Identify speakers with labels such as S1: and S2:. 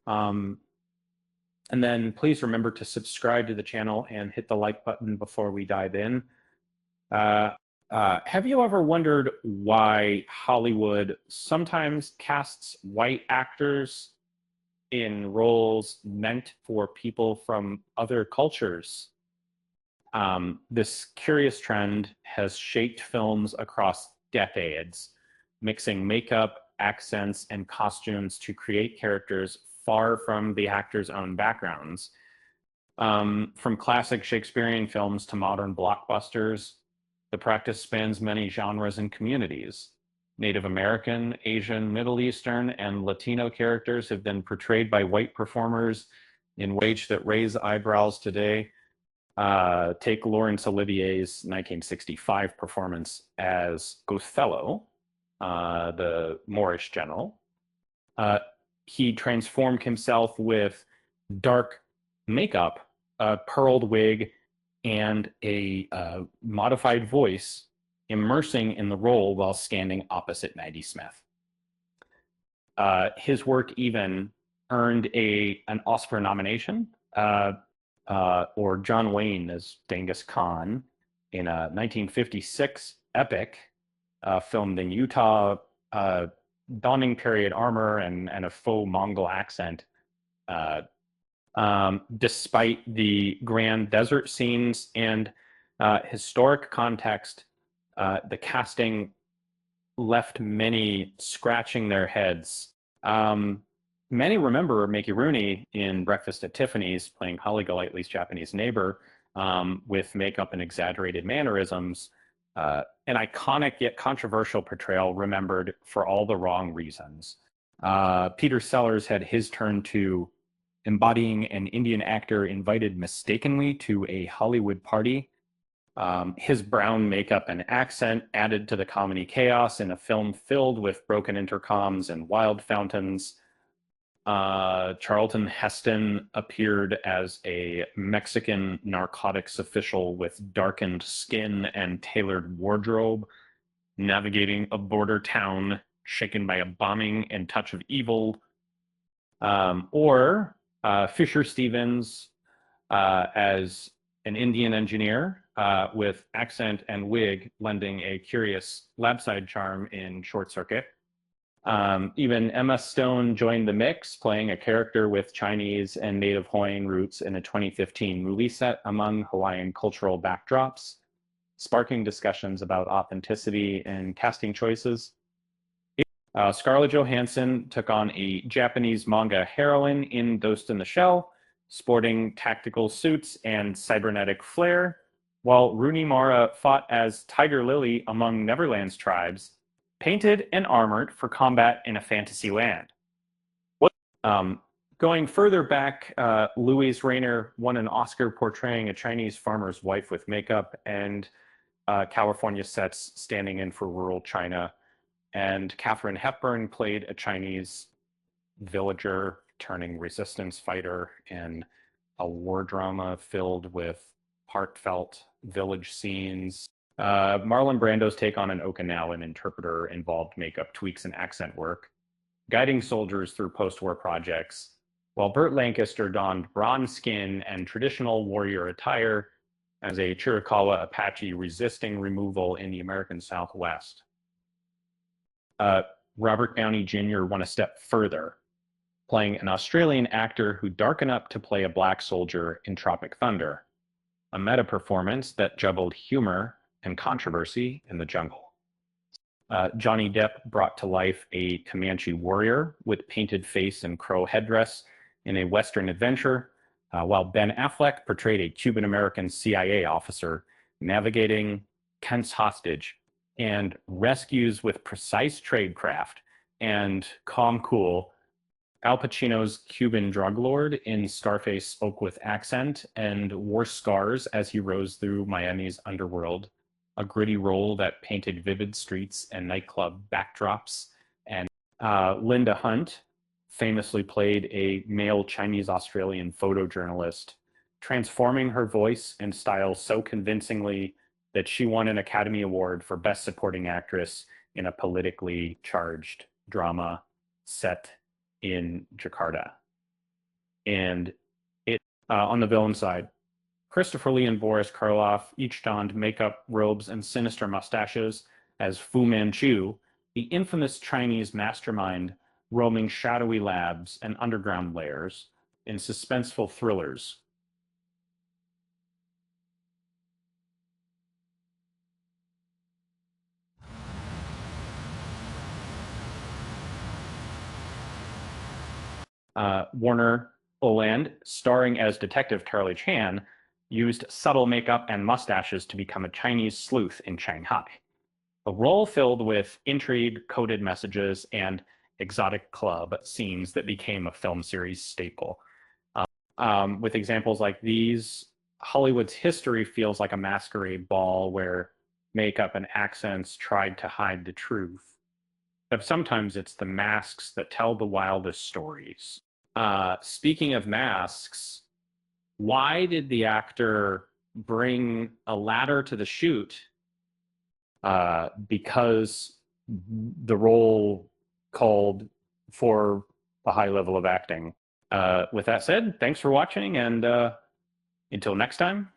S1: Um, and then please remember to subscribe to the channel and hit the like button before we dive in. Uh, have you ever wondered why Hollywood sometimes casts white actors in roles meant for people from other cultures? This curious trend has shaped films across decades, mixing makeup, accents, and costumes to create characters far from the actors' own backgrounds. From classic Shakespearean films to modern blockbusters, the practice spans many genres and communities. Native American, Asian, Middle Eastern, and Latino characters have been portrayed by white performers in ways that raise eyebrows today. Take Laurence Olivier's 1965 performance as Othello, the Moorish general. Uh, he transformed himself with dark makeup, a pearled wig, and a modified voice, immersing in the role while standing opposite Maggie Smith. His work even earned an Oscar nomination, or John Wayne as Genghis Khan in a 1956 epic filmed in Utah, donning period armor and a faux Mongol accent. Despite the grand desert scenes and historic context, the casting left many scratching their heads. Many remember Mickey Rooney in Breakfast at Tiffany's playing Holly Golightly's Japanese neighbor, with makeup and exaggerated mannerisms, an iconic yet controversial portrayal remembered for all the wrong reasons. Peter Sellers had his turn to embodying an Indian actor invited mistakenly to a Hollywood party. His brown makeup and accent added to the comedy chaos in a film filled with broken intercoms and wild fountains. Charlton Heston appeared as a Mexican narcotics official with darkened skin and tailored wardrobe, navigating a border town shaken by a bombing and touch of evil. Or Fisher Stevens as an Indian engineer with accent and wig, lending a curious lab-side charm in Short Circuit. Even Emma Stone joined the mix, playing a character with Chinese and native Hawaiian roots in a 2015 movie set among Hawaiian cultural backdrops, sparking discussions about authenticity and casting choices. Scarlett Johansson took on a Japanese manga heroine in Ghost in the Shell, sporting tactical suits and cybernetic flair, while Rooney Mara fought as Tiger Lily among Neverland's tribes, painted and armored for combat in a fantasy land. Going further back, Louise Rayner won an Oscar portraying a Chinese farmer's wife with makeup and California sets standing in for rural China. And Katharine Hepburn played a Chinese villager turning resistance fighter in a war drama filled with heartfelt village scenes. Marlon Brando's take on an Okinawan interpreter involved makeup tweaks and accent work, guiding soldiers through post-war projects, while Burt Lancaster donned bronze skin and traditional warrior attire as a Chiricahua Apache resisting removal in the American Southwest. Robert Downey Jr. went a step further, playing an Australian actor who darkened up to play a black soldier in Tropic Thunder, a meta performance that juggled humor and controversy in the jungle. Johnny Depp brought to life a Comanche warrior with painted face and crow headdress in a Western adventure, while Ben Affleck portrayed a Cuban-American CIA officer navigating Kent's hostage and rescues with precise tradecraft and calm cool. Al Pacino's Cuban drug lord in Scarface spoke with accent and wore scars as he rose through Miami's underworld, a gritty role that painted vivid streets and nightclub backdrops. And Linda Hunt famously played a male Chinese-Australian photojournalist, transforming her voice and style so convincingly that she won an Academy Award for Best Supporting Actress in a politically charged drama set in Jakarta. And it on the villain side, Christopher Lee and Boris Karloff each donned makeup, robes, and sinister mustaches as Fu Manchu, the infamous Chinese mastermind roaming shadowy labs and underground lairs in suspenseful thrillers. Warner Oland, starring as Detective Charlie Chan, used subtle makeup and mustaches to become a Chinese sleuth in Shanghai. A role filled with intrigue, coded messages, and exotic club scenes that became a film series staple. With examples like these, Hollywood's history feels like a masquerade ball where makeup and accents tried to hide the truth. But sometimes it's the masks that tell the wildest stories. Speaking of masks, why did the actor bring a ladder to the shoot? Because the role called for a high level of acting. With that said, thanks for watching, and until next time,